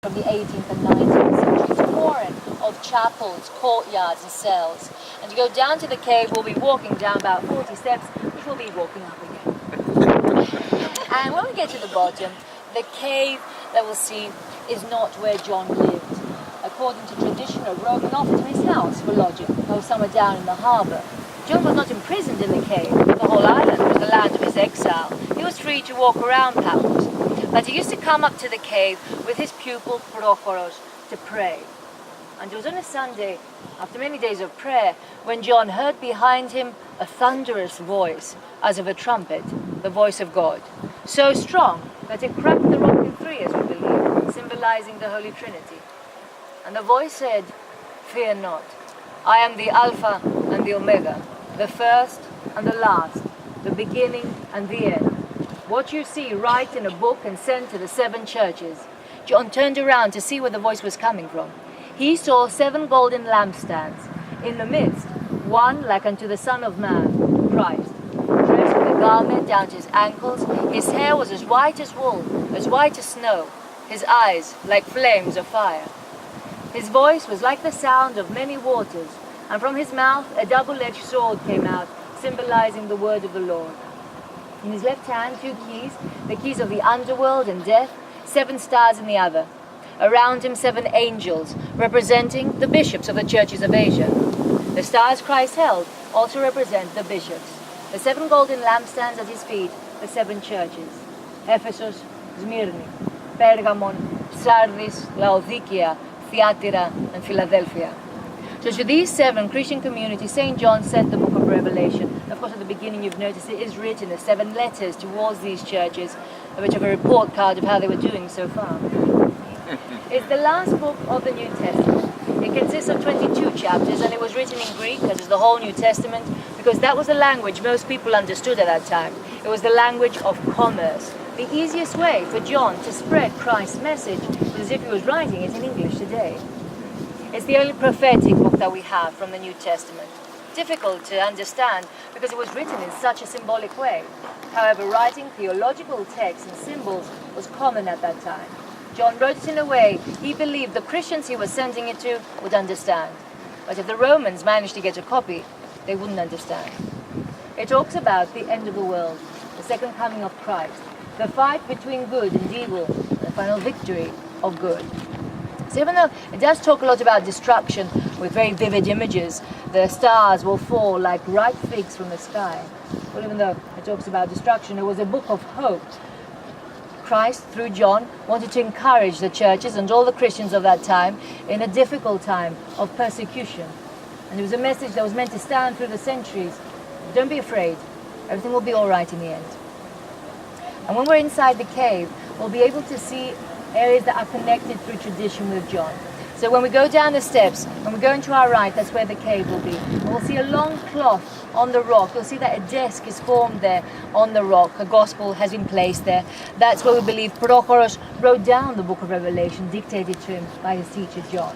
from the 18th and 19th centuries, pouring of chapels, courtyards and cells. And to go down to the cave, we'll be walking down about 40 steps, which we'll be walking up again. And when we get to the bottom, the cave that we'll see is not where John lived. According to tradition, a Roman offered him his house for lodging, though somewhere down in the harbour. John was not imprisoned in the cave, but the whole island was the land of his exile. He was free to walk around Patmos. But he used to come up to the cave with his pupil Prochoros to pray. And it was on a Sunday, after many days of prayer, when John heard behind him a thunderous voice, as of a trumpet, the voice of God, so strong that it cracked the rock in three, as we believe, symbolizing the Holy Trinity. And the voice said, "Fear not, I am the Alpha and the Omega, the first and the last, the beginning and the end. What you see, write in a book and send to the 7 churches." John turned around to see where the voice was coming from. He saw 7 golden lampstands. In the midst, one like unto the Son of Man, Christ, dressed with a garment down to his ankles. His hair was as white as wool, as white as snow, his eyes like flames of fire. His voice was like the sound of many waters, and from his mouth a double-edged sword came out, symbolizing the word of the Lord. In his left hand, 2 keys, the keys of the underworld and death, 7 stars in the other. Around him 7 angels, representing the bishops of the churches of Asia. The stars Christ held also represent the bishops. The 7 golden lampstands at his feet, the 7 churches: Ephesus, Smyrna, Pergamon, Sardis, Laodicea, Thyatira, and Philadelphia. So to these 7 Christian communities, St. John sent the book of Revelation. Of course, at the beginning you've noticed it is written as 7 letters towards these churches, which have a report card of how they were doing so far. It's the last book of the New Testament. It consists of 22 chapters, and it was written in Greek, as is the whole New Testament, because that was the language most people understood at that time. It was the language of commerce. The easiest way for John to spread Christ's message was as if he was writing it in English today. It's the only prophetic book that we have from the New Testament. Difficult to understand because it was written in such a symbolic way. However, writing theological texts and symbols was common at that time. John wrote it in a way he believed the Christians he was sending it to would understand. But if the Romans managed to get a copy, they wouldn't understand. It talks about the end of the world, the second coming of Christ, the fight between good and evil, and the final victory of good. So even though it does talk a lot about destruction with very vivid images, the stars will fall like ripe figs from the sky. Well, even though it talks about destruction, it was a book of hope. Christ, through John, wanted to encourage the churches and all the Christians of that time in a difficult time of persecution. And it was a message that was meant to stand through the centuries. Don't be afraid. Everything will be all right in the end. And when we're inside the cave, we'll be able to see areas that are connected through tradition with John. So when we go down the steps, when we go into our right, that's where the cave will be. And we'll see a long cloth on the rock. You'll see that a desk is formed there on the rock. A gospel has been placed there. That's where we believe Prochoros wrote down the book of Revelation, dictated to him by his teacher John.